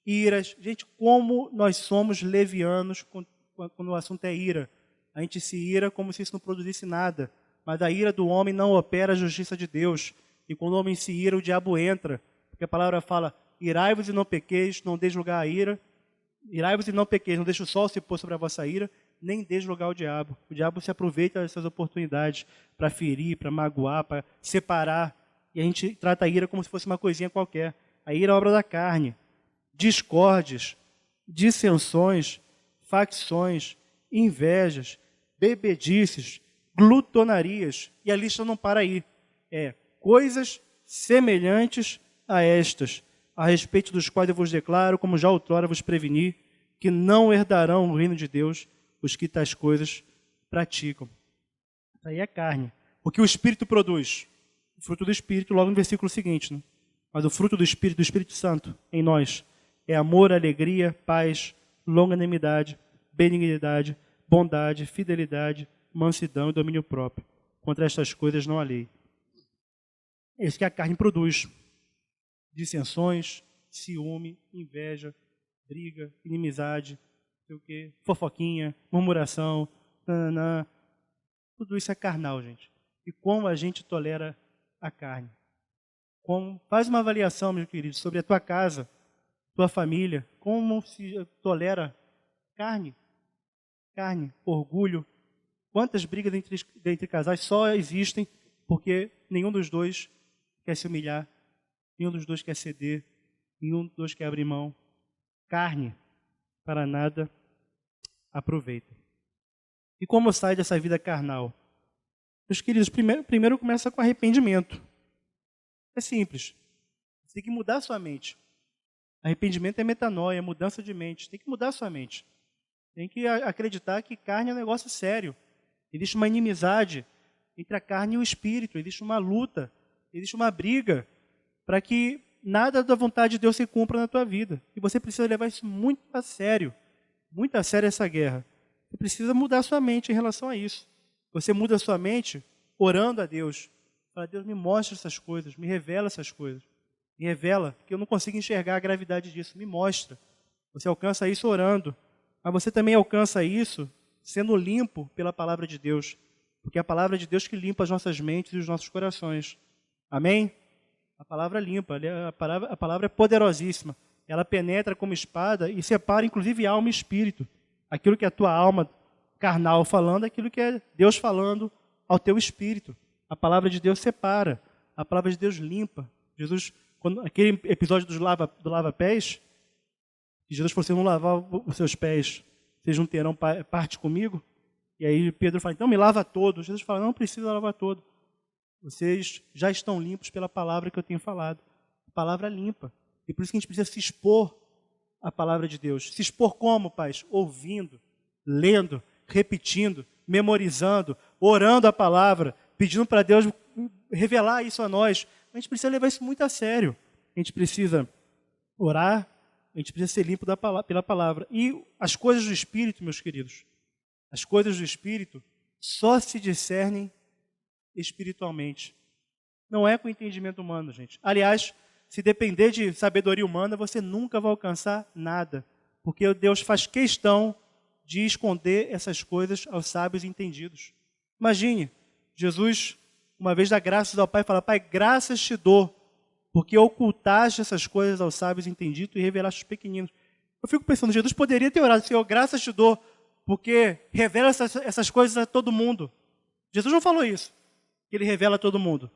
iras. Gente, como nós somos levianos quando o assunto é ira. A gente se ira como se isso não produzisse nada. Mas a ira do homem não opera a justiça de Deus. E quando o homem se ira, o diabo entra. Porque a palavra fala, irai-vos e não pequeis, não deis lugar à ira. Irai-vos e não pequeis, não deixe o sol se pôr sobre a vossa ira, nem deis lugar ao diabo. O diabo se aproveita dessas oportunidades para ferir, para magoar, para separar. E a gente trata a ira como se fosse uma coisinha qualquer. A ira é obra da carne. Discórdias, dissensões, facções, invejas, bebedices, glutonarias. E a lista não para aí. Coisas semelhantes a estas, a respeito dos quais eu vos declaro, como já outrora vos preveni, que não herdarão o reino de Deus os que tais coisas praticam. Isso aí é carne. O que o Espírito produz? O fruto do Espírito, logo no versículo seguinte. Né? Mas o fruto do Espírito Santo em nós é amor, alegria, paz, longanimidade, benignidade, bondade, fidelidade, mansidão e domínio próprio. Contra estas coisas não há lei. É isso que a carne produz. Dissensões, ciúme, inveja, briga, inimizade, sei o quê, fofoquinha, murmuração, nananã. Tudo isso é carnal, gente. E como a gente tolera a carne? Faz uma avaliação, meu querido, sobre a tua casa, tua família, como se tolera carne, orgulho. Quantas brigas entre casais só existem porque nenhum dos dois quer se humilhar, nenhum dos dois quer ceder, nenhum dos dois quer abrir mão. Carne, para nada aproveita. E como sai dessa vida carnal? Meus queridos, primeiro começa com arrependimento. É simples. Você tem que mudar a sua mente. Arrependimento é metanoia, é mudança de mente. Tem que mudar a sua mente. Tem que acreditar que carne é um negócio sério. Existe uma inimizade entre a carne e o espírito. Existe uma luta, existe uma briga para que nada da vontade de Deus se cumpra na tua vida. E você precisa levar isso muito a sério essa guerra. Você precisa mudar a sua mente em relação a isso. Você muda a sua mente orando a Deus. Fala, Deus, me mostra essas coisas, me revela essas coisas. Me revela, porque eu não consigo enxergar a gravidade disso. Me mostra. Você alcança isso orando. Mas você também alcança isso sendo limpo pela palavra de Deus. Porque é a palavra de Deus que limpa as nossas mentes e os nossos corações. Amém? A palavra limpa, a palavra é poderosíssima. Ela penetra como espada e separa inclusive alma e espírito. Aquilo que é a tua alma carnal falando, aquilo que é Deus falando ao teu espírito. A palavra de Deus separa. A palavra de Deus limpa. Jesus, aquele episódio do lava-pés, que Jesus falou, se eu não lavar os seus pés, vocês não terão parte comigo. E aí Pedro fala, então me lava todo. Jesus fala, não precisa lavar todo. Vocês já estão limpos pela palavra que eu tenho falado. A palavra limpa. E por isso que a gente precisa se expor à palavra de Deus. Se expor como, pais? Ouvindo, lendo, repetindo, memorizando, orando a palavra, pedindo para Deus revelar isso a nós. A gente precisa levar isso muito a sério. A gente precisa orar, a gente precisa ser limpo pela palavra. E as coisas do Espírito, meus queridos, as coisas do Espírito só se discernem espiritualmente. Não é com entendimento humano, gente. Aliás, se depender de sabedoria humana, você nunca vai alcançar nada. Porque Deus faz questão de esconder essas coisas aos sábios e entendidos. Imagine, Jesus, uma vez dá graças ao Pai e fala, Pai, graças te dou, porque ocultaste essas coisas aos sábios e entendidos e revelaste os pequeninos. Eu fico pensando, Jesus poderia ter orado, Senhor, graças te dou, porque revela essas coisas a todo mundo. Jesus não falou isso, que ele revela a todo mundo,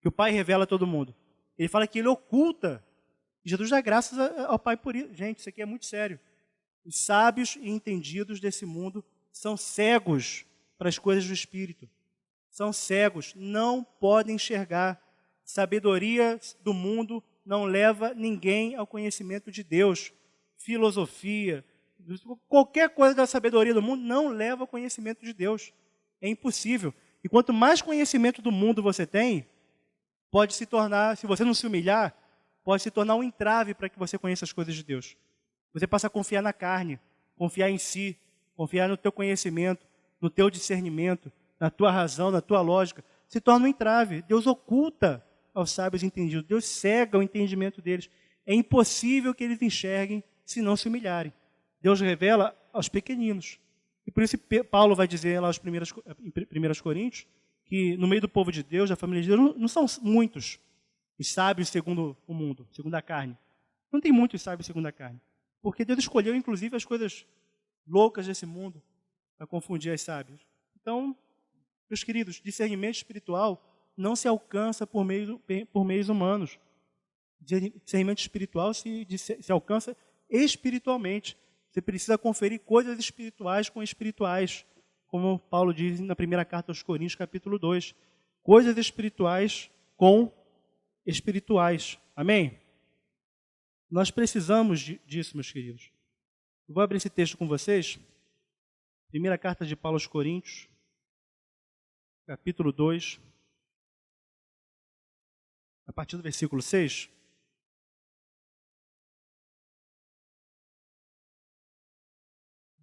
que o Pai revela a todo mundo. Ele fala que ele oculta. Jesus dá graças ao Pai por isso. Gente, isso aqui é muito sério. Os sábios e entendidos desse mundo são cegos para as coisas do Espírito. São cegos, não podem enxergar. Sabedoria do mundo não leva ninguém ao conhecimento de Deus. Filosofia, Qualquer coisa da sabedoria do mundo não leva ao conhecimento de Deus. É impossível. E quanto mais conhecimento do mundo você tem, pode se tornar, se você não se humilhar, pode se tornar um entrave para que você conheça as coisas de Deus. Você passa a confiar na carne, confiar em si, confiar no teu conhecimento, no teu discernimento, na tua razão, na tua lógica. Se torna um entrave. Deus oculta aos sábios entendidos. Deus cega o entendimento deles. É impossível que eles enxerguem se não se humilharem. Deus revela aos pequeninos. E por isso Paulo vai dizer lá em 1 Coríntios, que no meio do povo de Deus, da família de Deus, não são muitos os sábios segundo o mundo, segundo a carne. Não tem muitos sábios segundo a carne. Porque Deus escolheu, inclusive, as coisas loucas desse mundo para confundir as sábias. Então, meus queridos, discernimento espiritual não se alcança por meios humanos. Discernimento espiritual se alcança espiritualmente. Você precisa conferir coisas espirituais com espirituais, como Paulo diz na primeira carta aos Coríntios, capítulo 2. Coisas espirituais com espirituais. Amém? Nós precisamos disso, meus queridos. Eu vou abrir esse texto com vocês. Primeira carta de Paulo aos Coríntios, capítulo 2, a partir do versículo 6.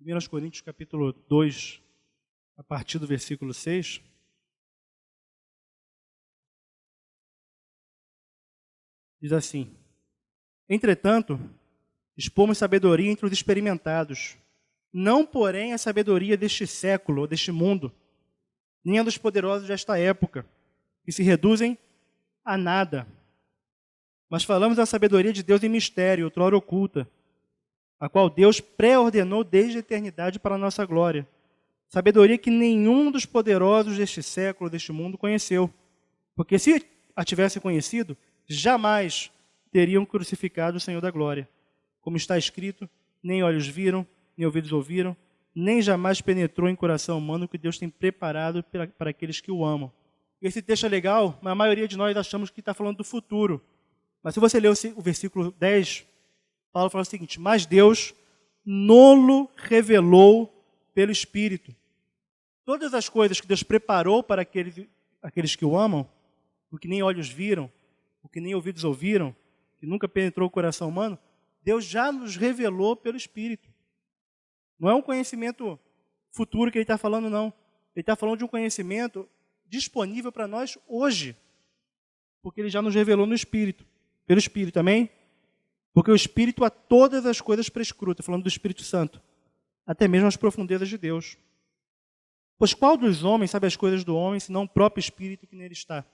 1 Coríntios, capítulo 2, a partir do versículo 6. Diz assim: entretanto, expomos sabedoria entre os experimentados, não, porém, a sabedoria deste século, ou deste mundo, nem a dos poderosos desta época, que se reduzem a nada. Mas falamos da sabedoria de Deus em mistério, outrora oculta, a qual Deus pré-ordenou desde a eternidade para a nossa glória. Sabedoria que nenhum dos poderosos deste século, deste mundo, conheceu. Porque se a tivessem conhecido, jamais teriam crucificado o Senhor da glória. Como está escrito, nem olhos viram, nem ouvidos ouviram, nem jamais penetrou em coração humano o que Deus tem preparado para aqueles que o amam. Esse texto é legal, mas a maioria de nós achamos que está falando do futuro. Mas se você ler o versículo 10, Paulo fala o seguinte: mas Deus nolo revelou pelo Espírito. Todas as coisas que Deus preparou para aqueles que o amam, o que nem olhos viram, o que nem ouvidos ouviram, que nunca penetrou o coração humano, Deus já nos revelou pelo Espírito. Não é um conhecimento futuro que ele está falando, não. Ele está falando de um conhecimento disponível para nós hoje, porque ele já nos revelou no Espírito, pelo Espírito, amém? Porque o Espírito a todas as coisas prescruta, falando do Espírito Santo, até mesmo as profundezas de Deus. Pois qual dos homens sabe as coisas do homem, senão o próprio Espírito que nele está?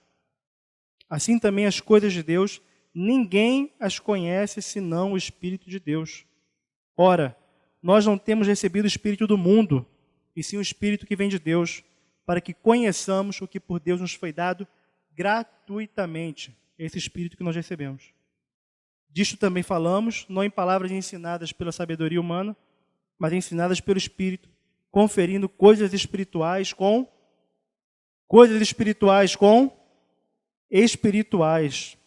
Assim também as coisas de Deus, ninguém as conhece, senão o Espírito de Deus. Ora, nós não temos recebido o Espírito do mundo, e sim o Espírito que vem de Deus, para que conheçamos o que por Deus nos foi dado gratuitamente, esse Espírito que nós recebemos. Disto também falamos, não em palavras ensinadas pela sabedoria humana, mas ensinadas pelo Espírito, conferindo coisas espirituais com espirituais.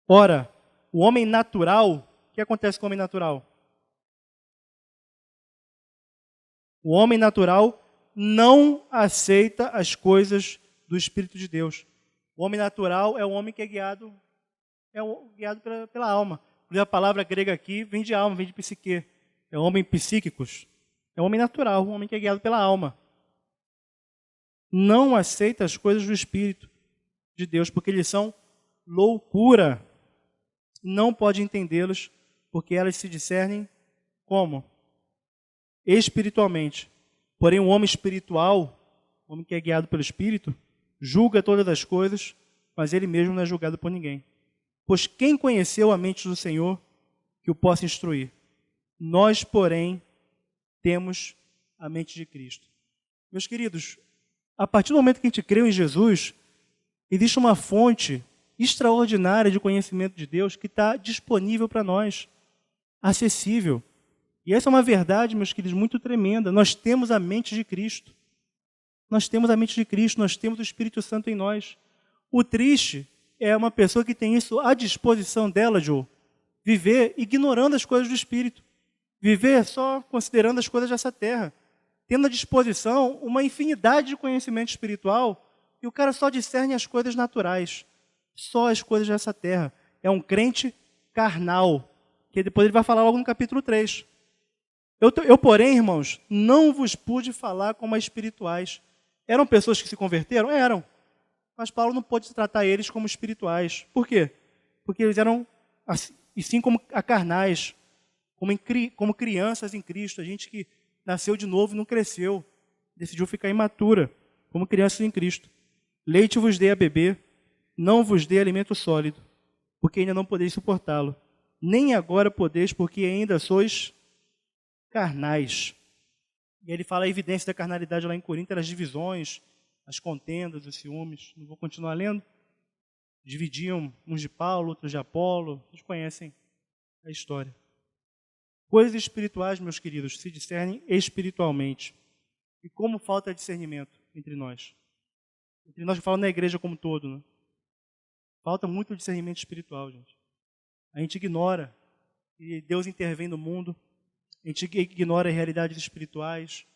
Ora, o homem natural, o que acontece com o homem natural? O homem natural não aceita as coisas do Espírito de Deus. O homem natural é o homem que é guiado pela alma. A palavra grega aqui vem de alma, vem de psique. É o homem psíquicos. É o homem natural, o homem que é guiado pela alma. Não aceita as coisas do Espírito de Deus, porque eles são loucura. Não pode entendê-los, porque elas se discernem como? Espiritualmente. Porém, o homem espiritual, o homem que é guiado pelo Espírito, julga todas as coisas, mas ele mesmo não é julgado por ninguém. Pois quem conheceu a mente do Senhor que o possa instruir? Nós, porém, temos a mente de Cristo. Meus queridos, a partir do momento que a gente creu em Jesus, existe uma fonte extraordinária de conhecimento de Deus que está disponível para nós, acessível. E essa é uma verdade, meus queridos, muito tremenda. Nós temos a mente de Cristo. Nós temos a mente de Cristo, nós temos o Espírito Santo em nós. O triste é uma pessoa que tem isso à disposição dela, Joe, viver ignorando as coisas do Espírito. Viver só considerando as coisas dessa terra, tendo à disposição uma infinidade de conhecimento espiritual, e o cara só discerne as coisas naturais, só as coisas dessa terra. É um crente carnal, que depois ele vai falar logo no capítulo 3. Porém, irmãos, não vos pude falar como a espirituais. Eram pessoas que se converteram? Eram. Mas Paulo não pôde tratar eles como espirituais. Por quê? Porque eles eram, assim, e sim como carnais, como crianças em Cristo. A gente que nasceu de novo e não cresceu, decidiu ficar imatura, como crianças em Cristo. Leite vos dei a beber, não vos dei alimento sólido, porque ainda não podeis suportá-lo. Nem agora podeis, porque ainda sois carnais. E ele fala a evidência da carnalidade lá em Corinto, as divisões, as contendas, os ciúmes. Não vou continuar lendo. Dividiam uns de Paulo, outros de Apolo. Vocês conhecem a história. Coisas espirituais, meus queridos, se discernem espiritualmente. E como falta discernimento entre nós? Entre nós que falamos na igreja como um todo, né? Falta muito discernimento espiritual, gente. A gente ignora que Deus intervém no mundo. A gente ignora realidades espirituais.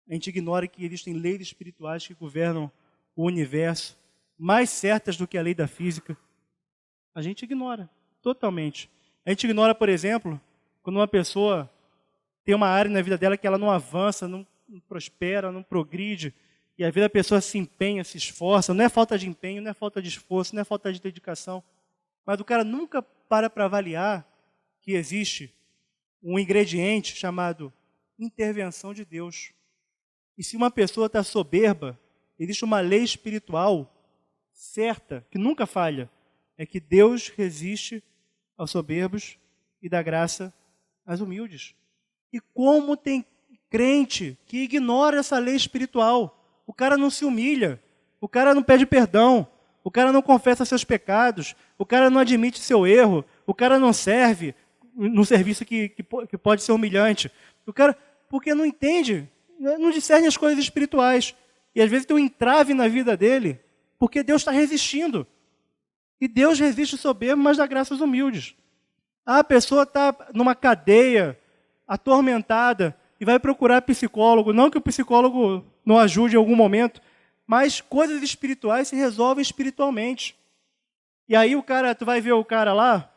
A gente ignora que existem leis espirituais que governam o universo, mais certas do que a lei da física. A gente ignora totalmente. A gente ignora, por exemplo, quando uma pessoa tem uma área na vida dela que ela não avança, não prospera, não progride, e às vezes a pessoa se empenha, se esforça. Não é falta de empenho, não é falta de esforço, não é falta de dedicação. Mas o cara nunca para avaliar que existe um ingrediente chamado intervenção de Deus. E se uma pessoa está soberba, existe uma lei espiritual certa, que nunca falha, é que Deus resiste aos soberbos e dá graça aos humildes. E como tem crente que ignora essa lei espiritual, o cara não se humilha, o cara não pede perdão, o cara não confessa seus pecados, o cara não admite seu erro, o cara não serve num serviço que pode ser humilhante. O cara, porque não entende, não discerne as coisas espirituais. E às vezes tem um entrave na vida dele, porque Deus está resistindo. E Deus resiste o soberbo, mas dá graça aos humildes. A pessoa está numa cadeia, atormentada, e vai procurar psicólogo. Não que o psicólogo não ajude em algum momento, mas coisas espirituais se resolvem espiritualmente. E aí tu vai ver o cara lá,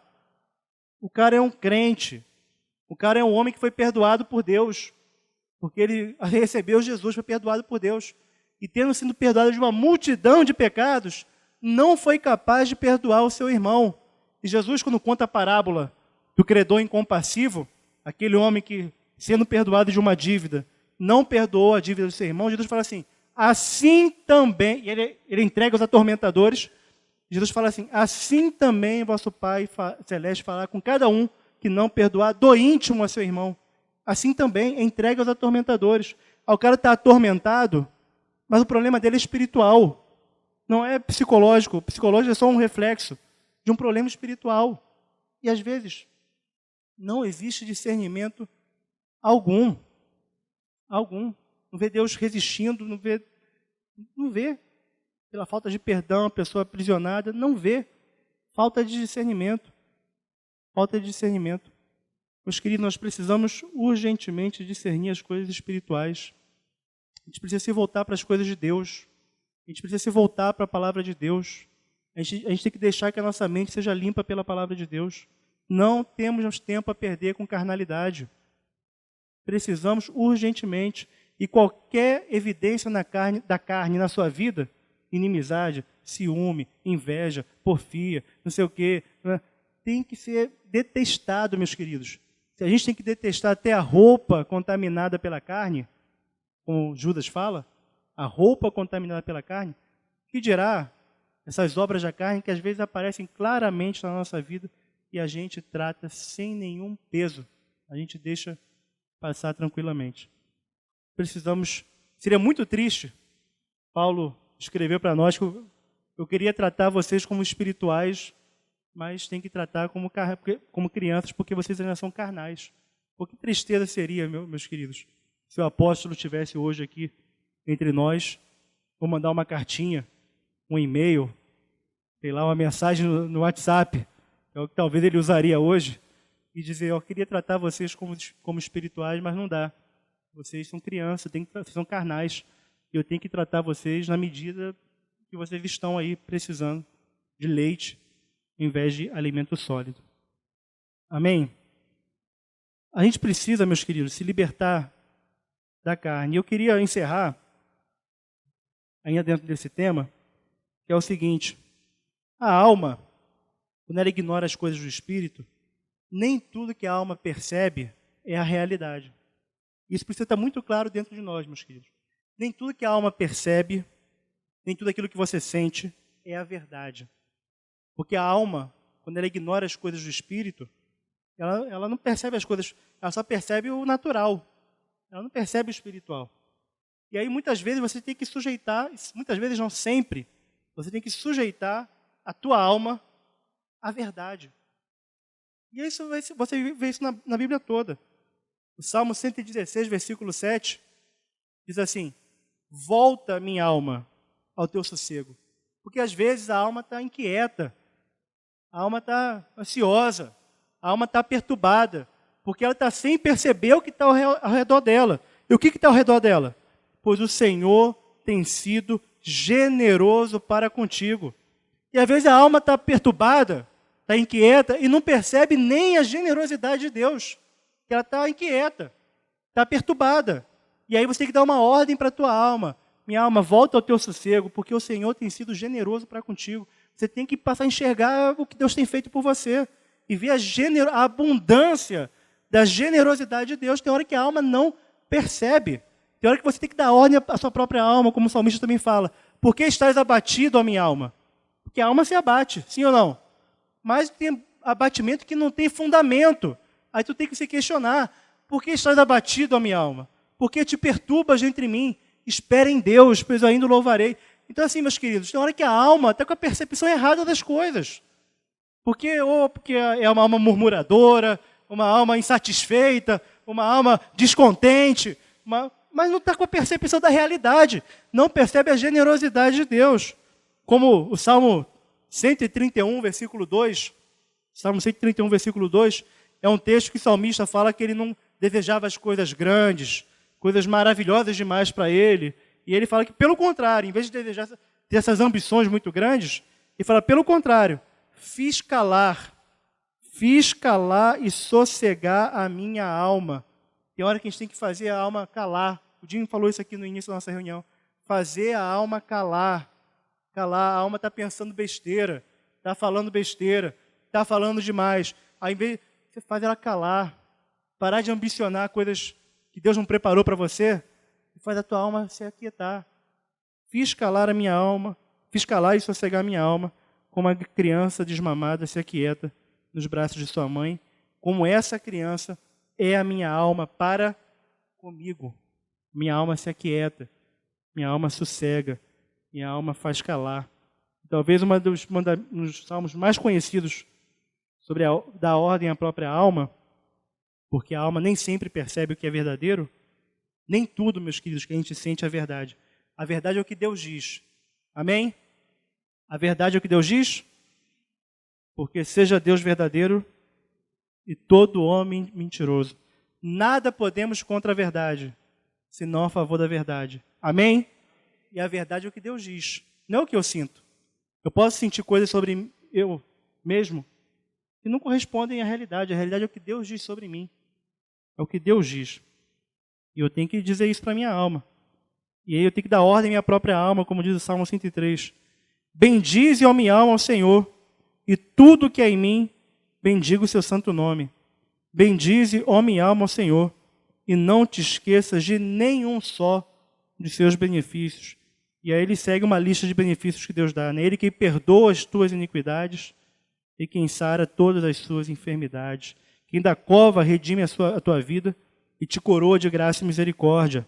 o cara é um crente, o cara é um homem que foi perdoado por Deus, porque ele recebeu Jesus, foi perdoado por Deus. E tendo sido perdoado de uma multidão de pecados, não foi capaz de perdoar o seu irmão. E Jesus, quando conta a parábola do credor incompassivo, aquele homem que, sendo perdoado de uma dívida, não perdoou a dívida do seu irmão, Jesus fala assim, assim também, e ele entrega os atormentadores, Jesus fala assim, assim também vosso Pai Celeste fará com cada um que não perdoar do íntimo a seu irmão. Assim também entrega aos atormentadores. O cara está atormentado, mas o problema dele é espiritual. Não é psicológico. O psicológico é só um reflexo de um problema espiritual. E às vezes não existe discernimento algum. Algum. Não vê Deus resistindo, não vê. Pela falta de perdão, a pessoa aprisionada, não vê. Falta de discernimento. Falta de discernimento. Meus queridos, nós precisamos urgentemente discernir as coisas espirituais. A gente precisa se voltar para as coisas de Deus. A gente precisa se voltar para a palavra de Deus. A gente tem que deixar que a nossa mente seja limpa pela palavra de Deus. Não temos tempo a perder com carnalidade. Precisamos urgentemente. E qualquer evidência da carne na sua vida, inimizade, ciúme, inveja, porfia, não sei o quê, tem que ser detestado, meus queridos. Se a gente tem que detestar até a roupa contaminada pela carne, como Judas fala, a roupa contaminada pela carne, que dirá essas obras da carne que às vezes aparecem claramente na nossa vida e a gente trata sem nenhum peso. A gente deixa passar tranquilamente. Seria muito triste, Paulo escreveu para nós que eu queria tratar vocês como espirituais, mas tem que tratar como crianças, porque vocês ainda são carnais. Pô, que tristeza seria, meus queridos, se o apóstolo estivesse hoje aqui entre nós, vou mandar uma cartinha, um e-mail, sei lá, uma mensagem no WhatsApp, é o que talvez ele usaria hoje, e dizer, eu queria tratar vocês como espirituais, mas não dá. Vocês são crianças, vocês são carnais. Eu tenho que tratar vocês na medida que vocês estão aí precisando de leite, em vez de alimento sólido. Amém? A gente precisa, meus queridos, se libertar da carne. E eu queria encerrar, ainda dentro desse tema, que é o seguinte: a alma, quando ela ignora as coisas do Espírito, nem tudo que a alma percebe é a realidade. Isso precisa estar muito claro dentro de nós, meus queridos. Nem tudo que a alma percebe, nem tudo aquilo que você sente é a verdade. Porque a alma, quando ela ignora as coisas do Espírito, ela não percebe as coisas, ela só percebe o natural. Ela não percebe o espiritual. E aí muitas vezes você tem que sujeitar, muitas vezes não sempre, você tem que sujeitar a tua alma à verdade. E isso você vê isso na Bíblia toda. O Salmo 116, versículo 7, diz assim: volta, minha alma, ao teu sossego. Porque às vezes a alma está inquieta, a alma está ansiosa, a alma está perturbada, porque ela está sem perceber o que está ao redor dela. E o que está ao redor dela? Pois o Senhor tem sido generoso para contigo. E às vezes a alma está perturbada, está inquieta e não percebe nem a generosidade de Deus. Ela está inquieta, está perturbada. E aí você tem que dar uma ordem para a tua alma. Minha alma, volta ao teu sossego, porque o Senhor tem sido generoso para contigo. Você tem que passar a enxergar o que Deus tem feito por você. E ver a abundância da generosidade de Deus. Tem hora que a alma não percebe. Tem hora que você tem que dar ordem à sua própria alma, como o salmista também fala. Por que estás abatido, ó minha alma? Porque a alma se abate, sim ou não? Mas tem abatimento que não tem fundamento. Aí tu tem que se questionar. Por que estás abatido, ó minha alma? Por que te perturbas entre mim? Espera em Deus, pois eu ainda o louvarei. Então assim, meus queridos, tem hora que a alma está com a percepção errada das coisas. Porque é uma alma murmuradora, uma alma insatisfeita, uma alma descontente, mas não está com a percepção da realidade. Não percebe a generosidade de Deus. Como o Salmo 131, versículo 2, Salmo 131, versículo 2, é um texto que o salmista fala que ele não desejava as coisas grandes, coisas maravilhosas demais para ele. E ele fala que, pelo contrário, em vez de desejar ter essas ambições muito grandes, ele fala, pelo contrário, fiz calar e sossegar a minha alma. Tem hora que a gente tem que fazer a alma calar. O Dinho falou isso aqui no início da nossa reunião. Fazer a alma calar. Calar, a alma está pensando besteira, está falando besteira, está falando demais. Aí, em vez de você faz ela calar, parar de ambicionar coisas que Deus não preparou para você, e faz a tua alma se aquietar. Fiz calar a minha alma, fiz calar e sossegar a minha alma, como a criança desmamada se aquieta nos braços de sua mãe, como essa criança é a minha alma para comigo. Minha alma se aquieta, minha alma sossega, minha alma faz calar. Talvez um dos salmos mais conhecidos sobre dar ordem à própria alma, porque a alma nem sempre percebe o que é verdadeiro. Nem tudo, meus queridos, que a gente sente é verdade. A verdade é o que Deus diz. Amém? A verdade é o que Deus diz? Porque seja Deus verdadeiro e todo homem mentiroso. Nada podemos contra a verdade, senão a favor da verdade. Amém? E a verdade é o que Deus diz, não é o que eu sinto. Eu posso sentir coisas sobre eu mesmo que não correspondem à realidade. A realidade é o que Deus diz sobre mim. É o que Deus diz. E eu tenho que dizer isso para a minha alma. E aí eu tenho que dar ordem à minha própria alma, como diz o Salmo 103. Bendize, ó minha alma, ao Senhor, e tudo que é em mim, bendiga o seu santo nome. Bendize, ó minha alma, ao Senhor, e não te esqueças de nenhum só de seus benefícios. E aí ele segue uma lista de benefícios que Deus dá. Né? Ele que perdoa as tuas iniquidades e quem sara todas as suas enfermidades. Quem da cova redime a tua vida e te coroa de graça e misericórdia.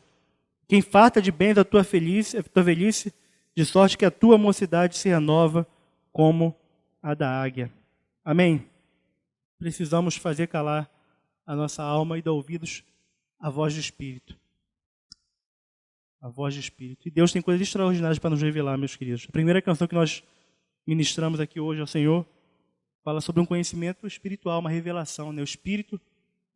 Quem farta de bens a tua velhice, de sorte que a tua mocidade se renova como a da águia. Amém? Precisamos fazer calar a nossa alma e dar ouvidos à voz do Espírito. A voz do Espírito. E Deus tem coisas extraordinárias para nos revelar, meus queridos. A primeira canção que nós ministramos aqui hoje ao Senhor Fala sobre um conhecimento espiritual, uma revelação, né? O Espírito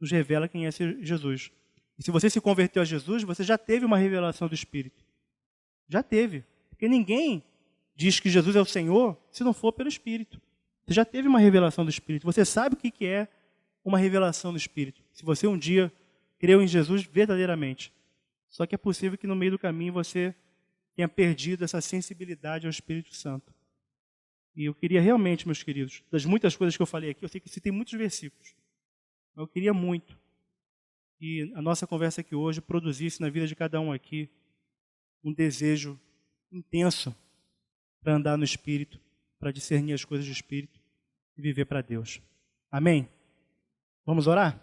nos revela quem é Jesus. E se você se converteu a Jesus, você já teve uma revelação do Espírito. Já teve. Porque ninguém diz que Jesus é o Senhor se não for pelo Espírito. Você já teve uma revelação do Espírito. Você sabe o que é uma revelação do Espírito. Se você um dia creu em Jesus verdadeiramente. Só que é possível que no meio do caminho você tenha perdido essa sensibilidade ao Espírito Santo. E eu queria realmente, meus queridos, das muitas coisas que eu falei aqui, eu sei que citei muitos versículos. Eu queria muito que a nossa conversa aqui hoje produzisse na vida de cada um aqui um desejo intenso para andar no Espírito, para discernir as coisas do Espírito e viver para Deus. Amém? Vamos orar?